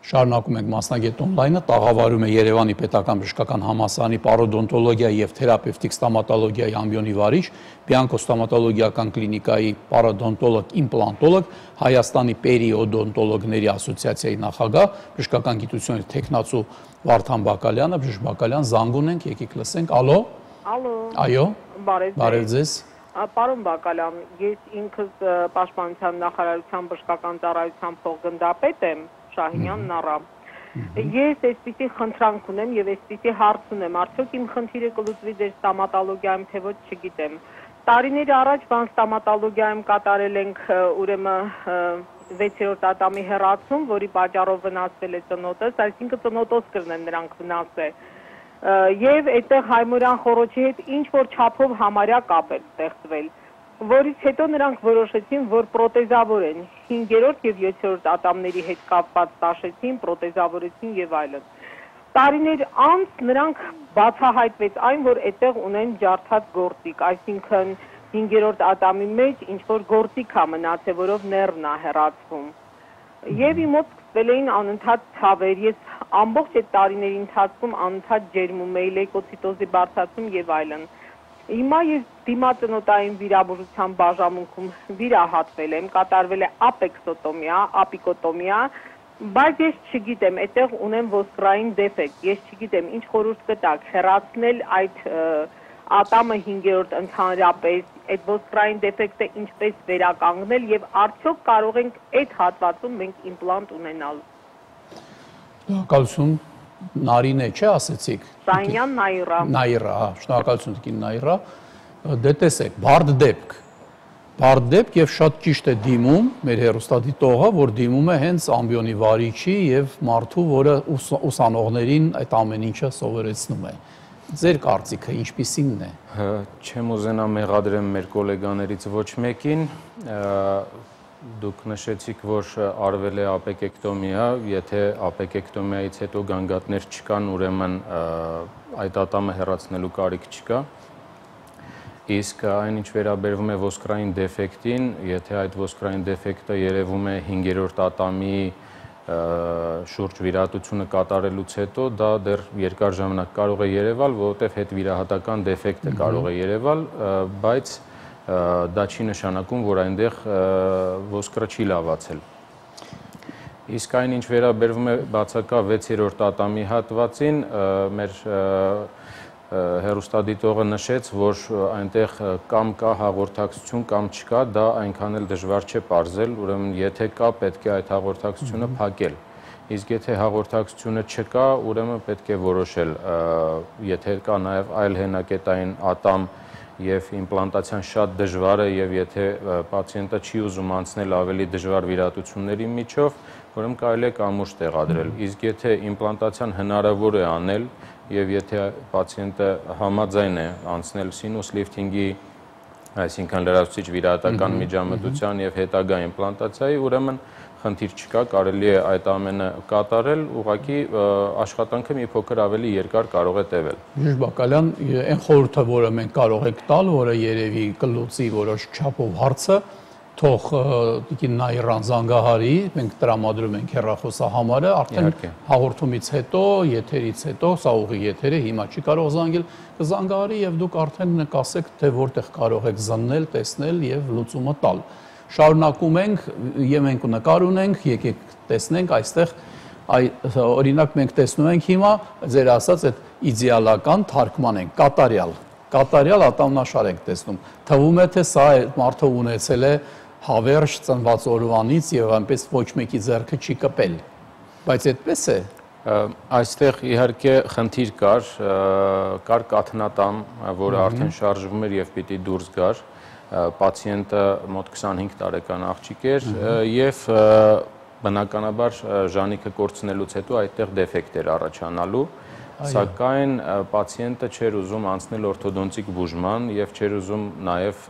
Շարունակում ենք մասնագետ օնլայնը, տաղավարում է Երևանի պետական բժշկական համալսարանի պարոդոնտոլոգիա եւ թերապևտիկ ստոմատոլոգիայի ամբիոնի վարիչ, Բիանկո ստոմատոլոգիական կլինիկայի պարոդոնտոլոգ, իմպլանտոլոգ, Հայաստանի պերիոդոնտոլոգների ասոցիացիայի նախագահ, բժշկական գիտությունների թեկնածու Վարդան Բակալյանը, բժիշկ Բակալյան, զանգ ունենք, եկեք լսենք, ալո։ Ալո։ Այո։ Բարև ձեզ։ Պարոն Բակալյան, ես ինքս Պաշտպանության նախարարության բժշկական ծառայության փոխգնդապետ եմ, Շահինյան Նառա։ Ես այսպիսի խնդրանք ունեմ եւ այսպիսի հարց ունեմ, արդյոք իմ խնդիրը կլուծվի ձեր ստոմատոլոգիայում, թե ոչ չգիտեմ։ Տարիներ առաջ բան ստոմատոլոգիայում կատարել ենք ուրեմն 6-րդ ատամի հեռացում, որի պատճառով վնասվել է ծնոտս, այսինքն ծնոտոս կրնեն նրանք վնասել։ Եվ այդտեղ Հայմուրյան խորոչի հետ ինչ որ չափով համարյա կապ է ստեղծվել, որից հետո նրանք որոշեցին, որ պրոթեզավոր են, 5-րդ եւ 7-րդ ատամների հետ կապված տաշեցին, պրոթեզավորեցին եւ այլն։ Տարիներ անց նրանք բացահայտվեց այն, որ այդտեղ ունեն ջարդած գործիք, այսինքն 5-րդ ատամի մեջ ինչ որ գործիք է մնացել, որով նեռն է հեռացվում։ Եվ իմ մոտ սկսվել էին անընդհատ ցավեր, ես ամբողջ այդ տարիների ընթացքում անընդհատ ջերմում էի, լեյկոցիտոզի բարձրացում եւ այլն։ Հիմա ես դիմածնոտային վիրաբուժության բաժանմունքում վիրահատվել եմ, կատարվել է ապեքսոտոմիա, ապիկոտոմիա, բայց ես չգիտեմ, այդտեղ ունեմ ոսկրային դեֆեկտ, ես չգիտեմ ինչ խորհուրդ կտաք, հեռացնել այդ ատամը 5-րդ ընդհանրապես, այդ ոսկրային դեֆեկտը ինչպես վերականգնել եւ արդյոք կարող ենք այդ հատվածում մենք իմպլանտ ունենալ։ Շնորհակալություն, Նարինե, չէ՞ ասեցիք։ Սահինյան Նաիրա։ Նաիրա, շնորհակալություն տիկին Նաիրա։ Դե տեսեք, բարդ դեպք եւ շատ ճիշտ է դիմում մեր հեռուստադիտողը, որ դիմում է հենց ամբիոնի վարիչի եւ մարդու, որը ուսանողներին այդ ամեն ինչը սովորեցնում է։ Ձեր կարծիքը ինչպիսին է։ Չեմ ուզենա մեղադրեմ մեր գոլեգաներից ոչ մեկին, դուք նշեցիք, որ արվել է ապեկեկտոմիա, եթե ապեկեկտոմիայից հետո գանգատներ չկան, ուրեմն այդ ատամը հեռացնելու կարիք չկա։ Իսկ այն ինչ վերաբերվում է ոսկրային դեֆեկտին, եթե այդ ոսկրային դեֆեկտը երևում է 5-րդ ատամի շուրջ վիրահատությունը կատարելուց հետո, դա դեռ երկար ժամանակ կարող է երևալ, որովհետև հետվիրահատական դեֆեկտ է կարող է երևալ, բայց դա չի նշանակում, որ այնտեղ ոսկրը չի լավացել։ Իսկ այն ինչ վերաբերվում է բացակա 6-րդ ատամի հատվածին, մեր հեռուստադիտողը նշեց, որ այնտեղ կամ կա հաղորդակցություն, կամ չկա, դա այնքան էլ դժվար չէ պարզել, ուրեմն եթե կա, պետք է այդ հաղորդակցությունը փակել։ Իսկ եթե հաղորդակցությունը չկա, ուրեմն պետք է որոշել, եթե կա նաև այլ հենակետային ատամ եւ իմպլանտացիան շատ դժվար է եւ եթե պացիենտը չի ուզում անցնել ավելի դժվար վիրահատությունների միջով, ուրեմն կարելի է կամուրջ տեղադրել։ Իսկ եթե իմպլանտացիան հնարավոր է անել եւ եթե պացիենտը համաձայն է անցնել սինուս լիֆթինգի, այսինքն լրացուցիչ վիրահատական միջամտության եւ հետագա իմպլանտացիայի, ուրեմն խնդիր չկա, կարելի է այդ ամենը կատարել, ուղղակի աշխատանքը մի փոքր ավելի երկար կարող է տևել։ Բժիշկ Բակալյան, այն խորհուրդը, որը մենք կարող ենք տալ, որը երևի կլուծի որոշ չափով հարցը, թող տիկին Նաիրան զանգահարի, մենք տրամադրում ենք հեռախոսահամարը, արդեն հաղորդումից հետո, եթերից հետո, սա ուղի եթեր է, հիմա չի կարող զանգել, կզանգահարի եւ դուք արդեն կասեք, թե որտեղ կարող եք զննել, տեսնել եւ լուծումը տալ։ Շարունակում ենք եւ մենք նկար ունենք, եկեք տեսնենք այստեղ օրինակ մենք տեսնում ենք հիմա ձեր ասած այդ իդեալական թարգման ենք, կատարյալ ատամնաշար ենք տեսնում։ Թվում է թե սա մարդը ունեցել է հավերժ ծնված օրվանից եւ այնպես ոչ մեկի ձեռքը չի կպել։ Բայց այդպես է։ Այստեղ իհարկե խնդիր կար կաթնատամ, որը արդեն շարժվում էր եւ պիտի դուրս գար, պացիենտը մոտ 25 տարեկան աղջիկ էր եւ բնականաբար ժանիքը կորցնելուց հետո այդտեղ դեֆեկտ էր առաջանալու, սակայն պացիենտը չէր ուզում անցնել օրթոդոնտիկ բուժման եւ չէր ուզում նաեւ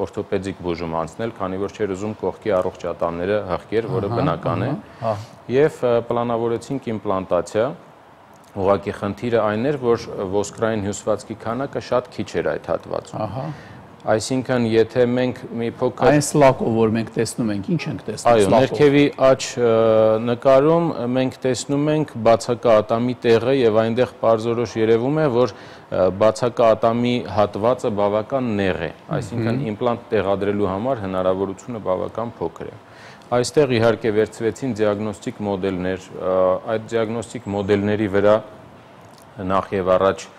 օրթոպեդիկ բուժում անցնել, քանի որ չէր ուզում կողքի առողջ ատամները հղկեր, որը բնական է, եւ պլանավորեցինք իմպլանտացիա։ Ուղղակի խնդիրը այն էր, որ ոսկրային հյուսվածքի քանակը շատ քիչ էր այդ հատվածում։ Այսինքն, եթե մենք մի փոքր այն սլակով, որ մենք տեսնում ենք, ինչ ենք տեսնում։ Այո, ներքևի աջ նկարում մենք տեսնում ենք բացակա ատամի տեղը եւ այնտեղ պարզորոշ երևում է, որ բացակա ատամի հատվածը բավական նեղ է, այսինքն իմպլանտ տեղադրելու համար հնարավորությունը բավական փոքր է։ Այստեղ իհարկե վերցվեցին դիագնոստիկ մոդելներ, այդ դիագնոստիկ մոդելների վրա նախ եւ առաջ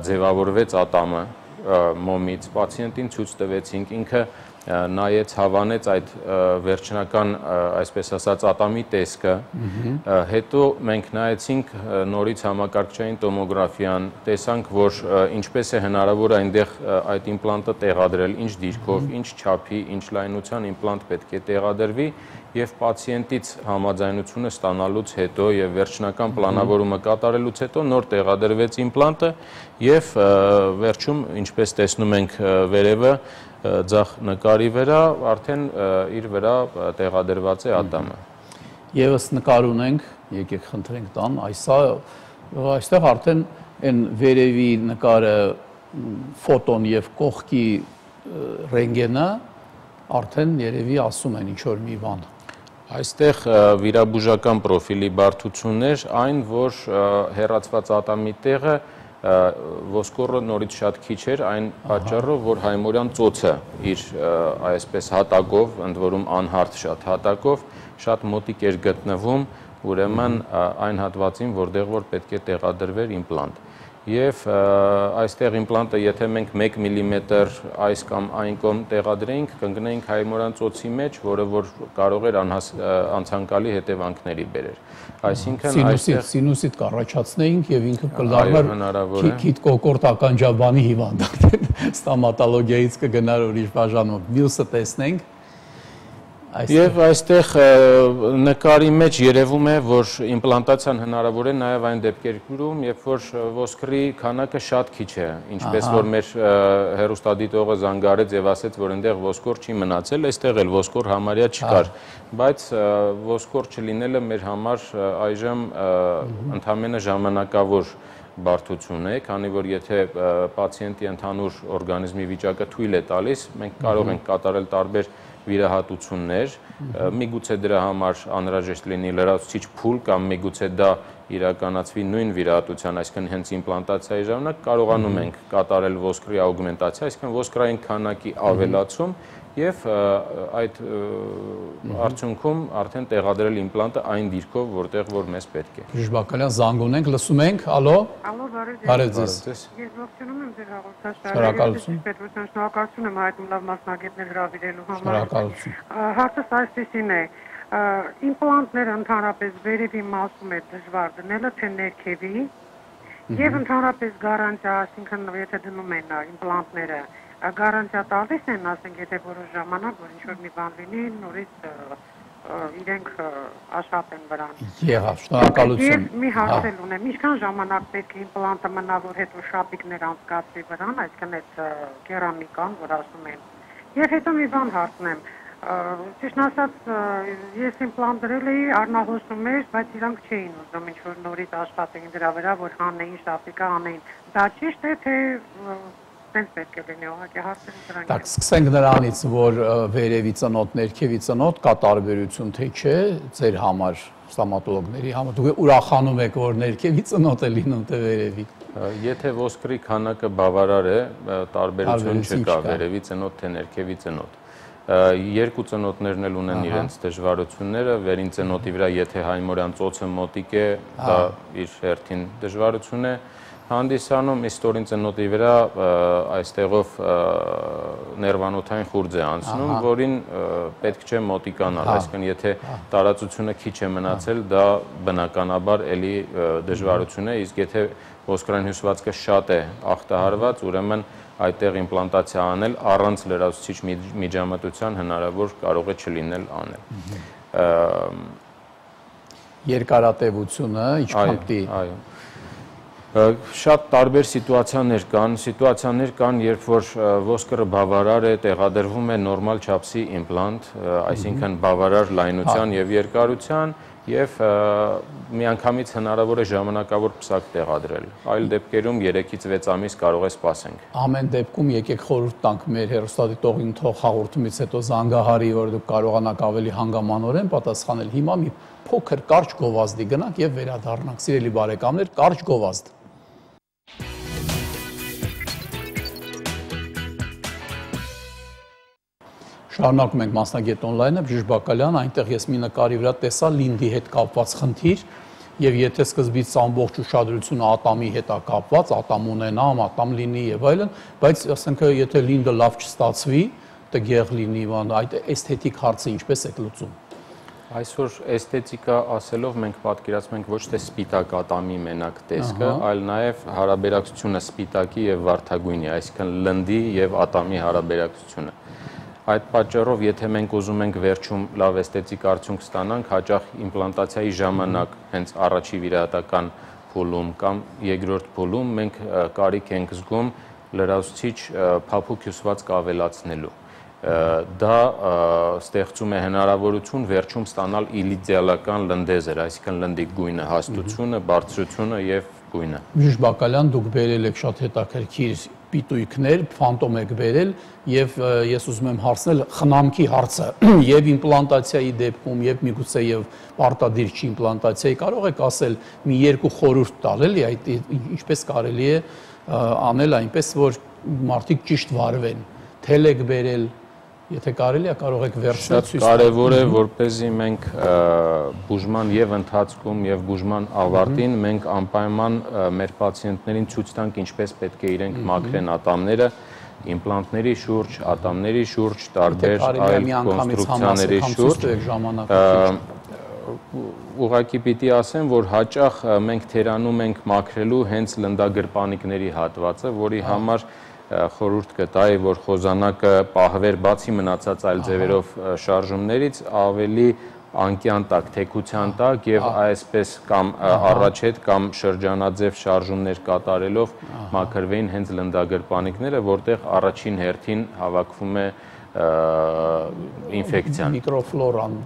ձևավորվեց ատամը մոմից, պացիենտին ցույց տվեցինք, ինքը նայեց, հավանեց այդ վերջնական, այսպես ասած, ատամի տեսքը, հետո մենք նայեցինք նորից համակարգչային տոմոգրաֆիան, տեսանք, որ ինչպես է հնարավոր այնտեղ այդ իմպլանտը տեղադրել, ինչ դիրքով, ինչ չափի, ինչ լայնության իմպլանտ պետք է տեղադրվի եւ պացիենտից համաձայնությունը ստանալուց հետո եւ վերջնական պլանավորումը կատարելուց հետո նոր տեղադրվեց իմպլանտը եւ վերջում, ինչպես տեսնում ենք վերևը ձախ նկարի վրա, արդեն իր վրա տեղադրված է ատամը։ Եվս նկար ունենք, եկեք խնդրենք տան, այստեղ արդեն այն վերևի նկարը ֆոտոն եւ կողքի ռենտգենը արդեն երևի ասում են ինչ որ մի բան։ Այստեղ վիրաբուժական պրոֆիլի բարդություններ, այն, որ հեռացված ատամի տեղը ոսկորը նորից շատ քիչ էր, այն պատճառով, որ հայմորյան ծոցը իր այսպես հատակով, ընդ որում անհարթ շատ հատակով, շատ մոտիկ էր գտնվում, ուրեմն այն հատվածին, որտեղ որ պետք է տեղադրվեր իմպլանտ։ Եվ այստեղ իմպլանտը, եթե մենք 1 մմ այս կամ այն կողմ տեղադրեինք, կընկնեինք հայմորյան ծոցի մեջ, որը որ կարող էր անցանկալի հետևանքների բերեր։ Այսինքն այստեղ սինուսիտ կառաջացնեինք եւ ինքը կդառնար քիթ կոկորտ ականջաբանի հիվանդ, ստոմատոլոգիայից կգնար ուրիշ բաժանում։ Մյուսը տեսնենք։ Եվ այստեղ նկարի մեջ երևում է, որ իմպլանտացիան հնարավոր է նաև այն դեպքերում, երբ որ ոսկրի քանակը շատ քիչ է, ինչպես որ մեր հեռուստադիտողը զանգարեց եւ ասեց, որ այնտեղ ոսկոր չի մնացել, այստեղ էլ ոսկոր համարյա չկար, բայց ոսկոր չլինելը մեր համար այժմ ընդամենը ժամանակավոր բարդություն է, քանի որ եթե պացիենտի ընդհանուր օրգանիզմի վիճակը թույլ է տալիս, մենք կարող ենք կատարել տարբեր վիրահատություններ, միգուցե դրա համար անհրաժեշտ լինի լրացուցիչ փուլ կամ միգուցե դա իրականացվի նույն վիրահատության, այսինքն հենց իմպլանտացիայի ժամանակ կարողանում ենք կատարել ոսկրի աուգմենտացիա, այսինքն ոսկրային քանակի ավելացում եւ այդ արդյունքում արդեն տեղադրել իմպլանտը այն դիրքով, որտեղ որ մեզ պետք է։ Բժիշկ Բակալյան, զանգ ունենք, լսում ենք, ալո։ Ալո, բարև ձեզ։ Ես ողջունում եմ ձեր հաղորդաշարը։ Շնորհակալություն։ Պետության շնորհակալություն եմ հայտնում լավ մասնագետներ հրավիրելու համար։ Շնորհակալություն։ Հարցս այսպեսին է. իմպլանտները ընդհանրապես վերևի մասում է դժվար դնելը, թե ներքևի, եւ ընդհանրապես գարանտիա, այսինքն եթե դնում են իմպլանտները, գարանտիա տալիս են, ասենք, եթե որոշ ժամանակ, որ ինչ-որ մի բան լինի, նորից իրենք աշխատեն վրան։ Եղավ, շնորհակալություն։ Եվ մի հարց էլ ունեմ, ինչքան ժամանակ պետք է իմպլանտը մնա, որ հետո շապիկներ անցկացվի վրան, այսինքն այդ կերամիկան, որ ասում են։ Եվ հետո մի բան հարցնեմ, ճիշտ ասած, ես իմպլանտ դրել էի, Արնաղոսում էր, բայց իրանք չէին ուզում ինչ-որ նորից աշխատեին դրա վրա, որ հանեին, շապիկը անեին։ Դա ճիշտ է, թե տենց պետք է լինի, ուղղակի հարցերը դրանք։ Так, սկսենք նրանից, որ վերևի ծնոտ, ներքևի ծնոտ կա տարբերություն, թե չէ, ձեր համար, ստոմատոլոգների համար, դուք ուրախանում եք, որ ներքևի ծնոտ է լինում, թե վերևի։ Եթե ոսկրի քանակը բավարար է, տարբերություն չկա վերևի ծնոտ, թե ներքևի ծնոտ։ Երկու ծնոտներն էլ ունեն իրենց դժվարությունները, վերին ծնոտի վրա եթե հայմորյան ծոցը մոտիկ է, դա իր հերթին դժվարություն է, հանդիսանում իստորին ծնոտի վրա այստեղով ներվանոթային խուրձ է անցնում, որին պետք չէ մոտիկանալ, այսինքն եթե տարածությունը քիչ է մնացել, դա բնականաբար էլի դժվարություն է, իսկ եթե ոսկրային հյուսվածքը շատ է ախտահարված, ուրեմն այդտեղ իմպլանտացիա անել առանց լրացուցիչ միջամտության հնարավոր կարող է չլինել անել։ Երկարատևությունը ինչքան պիտի Շատ տարբեր սիտուացիաներ կան, երբ որ ոսկրը բավարար է, տեղադրվում է նորմալ չափսի իմպլանտ, այսինքն բավարար լայնության եւ երկարության եւ միանգամից հնարավոր է ժամանակավոր պսակ տեղադրել։ Այլ դեպքերում 3-ից 6 ամիս կարող է սպասենք։ Ամեն դեպքում եկեք խորհուրդ տանք մեր հեռուստադիտողին թող հաղորդումից հետո զանգահարի, որ դուք կարողանաք ավելի հանգամանորեն պատասխանել։ Հիմա մի փոքր կարճ գովազդի գնանք եւ վերադառնանք։ Սիրելի բարեկամներ, կարճ գովազդ։ Շարունակում ենք մասնագետ on-line-ը, Բժիշկ Բակալյան, այնտեղ ես մի նկարի վրա տեսա Լինդի հետ կապված խնդիր, եւ եթե սկզբից ամբողջ ուշադրությունը ատամի հետ է կապված, ատամ ունենամ, ատամ լինի եւ այլն, բայց ասենք եթե Լինդը լավ չստացվի, տգեղ լինի, այդ էսթետիկ հարցը ինչպես եք լուծում։ Այսօր էսթետիկա ասելով մենք պատկերացնում ենք ոչ թե սպիտակ ատամի մենակ տեսքը, այլ նաև հարաբերակցությունը սպիտակի եւ վարդագույնի, այսինքն լնդի եւ ատամի հարաբերակցությունը։ Այդ պատճառով, եթե մենք ուզում ենք վերջում լավ էսթետիկ արդյունք ստանանք, հաճախ իմպլանտացիայի ժամանակ հենց առաջի վիրահատական փուլում կամ երկրորդ փուլում մենք կարիք ենք զգում լրացուցիչ փափուկ հյուսվածք ավելացնելու։ Դա ստեղծում է հնարավորություն վերջում ստանալ իլիդեալական լնդեզեր, այսինքն լնդի գույնը, հաստությունը, բարձրությունը եւ գույնը։ Բժիշկ Բակալյան, դուք բերել եք շատ հետաքրքիր պիտույքներ, ֆանտոմ եք բերել եւ ես ուզում եմ հարցնել խնամքի հարցը եւ իմպլանտացիայի դեպքում եւ միգուցե եւ պարտադիր չի իմպլանտացիայի կարող եք ասել մի երկու խորհուրդ տալ էլի այդ ինչպես կարելի է անել այնպես որ մարդիկ ճիշտ վարվեն, թել եք բերել Եթե կարելի է կարող եք վերջնել ցույց տալ։ Կարևոր է, որպեսզի մենք բուժման եւ ընթացքում եւ բուժման ավարտին մենք անպայման մեր պացիենտներին ցույց տանք ինչպես պետք է իրենք մաքրեն ատամները, իմպլանտների շուրջ, ատամների շուրջ, տարբեր այլ կոնստրուկցիաների շուրջ։ Ուղղակի պիտի ասեմ, որ հաճախ մենք թերանում ենք մաքրելու հենց լնդագրպանիկների հատվածը, որի համար խորհուրդ կտայի, որ խոզանակը պահվեր բացի մնացած այլ ձևերով շարժումներից, ավելի անկյան տակ, թեքության տակ եւ այսպես կամ առաջետ կամ շրջանաձև շարժումներ կատարելով մաքրվեին հենց լնդագրպանիկները, որտեղ առաջին հերթին հավաքվում է ինֆեկցիան, միկրոֆլորան,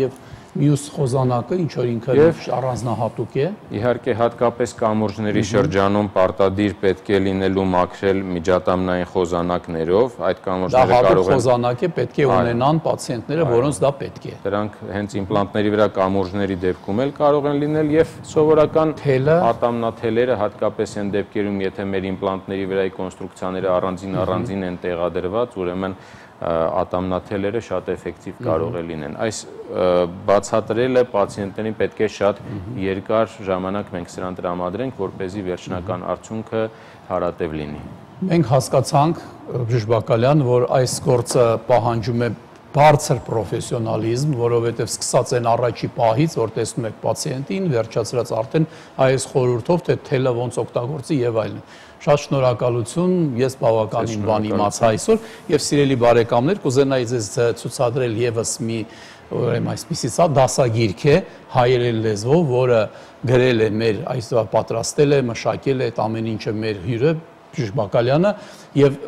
եւ մյուս խոզանակը ինչ որ ինքը առանձնահատուկ է։ Իհարկե հատկապես կամուրջների շրջանում պարտադիր պետք է լինելու մաքրել միջատամնային խոզանակներով, այդ կամուրջները կարող են խոզանակ է պետք է ունենան պացիենտները, որոնց դա պետք է։ Դրանք հենց իմպլանտների վրա կամուրջների դեպքում էլ կարող են լինել եւ սովորական ատամնաթելերը հատկապես այն դեպքերում, եթե մեր իմպլանտների վրայի կոնստրուկցիաները առանձին են տեղադրված, ուրեմն ատամնաթելերը շատ էֆեկտիվ կարող է լինեն։ Այս բացատրելը պացիենտներին պետք է շատ երկար ժամանակ մենք սրան տրամադրենք, որպեսզի վերջնական արդյունքը հարատև լինի։ Մենք հասկացանք, Բժիշկ Բակալյան, որ այս գործը պահանջում է բարձր պրոֆեսիոնալիզմ, որովհետև սկսած են առաջի պահից, որ տեսնում եք պացիենտին, վերջացրած արդեն այս խորհրդով, թե թելը ոնց օգտագործի եւ այլն։ Շատ շնորհակալություն, ես բավականին բան իմացա այսօր եւ սիրելի բարեկամներ, կուզենայի ձեզ ցուցադրել եւս մի ուրեմն այսպիսի սա դասագիրք է հայերեն լեզվով, որը գրել է մեր այսօր պատրաստել է, մշակել է այդ ամեն ինչը մեր հյուրը Բժիշկ Բակալյանը եւ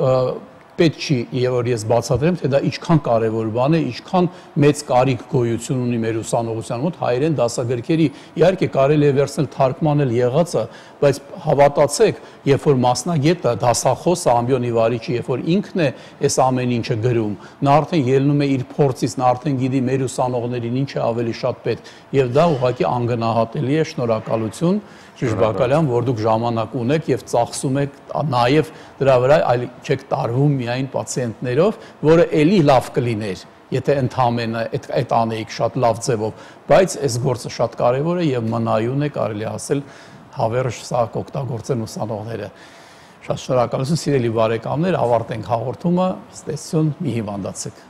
պետք չի, եւ որ ես բացատրեմ, թե դա ինչքան կարևոր բան է, ինչքան մեծ կարիք գոյություն ունի մեր ուսանողության մոտ հայերեն դասագրքերի։ Իհարկե կարելի է վերցնել թարգմանել եղածը, բայց հավատացեք, երբ որ մասնագետը, դասախոսը, ամբիոնի վարիչը, երբ որ ինքն է այս ամեն ինչը գրում, նա արդեն ելնում է իր փորձից, նա արդեն գիտի մեր ուսանողներին ինչ է ավելի շատ պետք, եւ դա ուղղակի անգնահատելի է, շնորհակալություն Բժիշկ Բակալյան, որ դուք ժամանակ ունեք եւ ծախսում եք նաեւ դրա վրա, այլ չեք տարվում միայն պացիենտներով, որը էլի լավ կլիներ, եթե ընդհանրապես այդ անեիք շատ լավ ձևով, բայց այս գործը շատ կարեւոր է եւ մնայուն է, կարելի ասել, հավերժ սա կօգտագործեն ուսանողները։ Շատ շնորհակալություն, սիրելի բարեկամներ, ավարտենք հաղորդումը, ստեսություն, մի հիվանդացեք։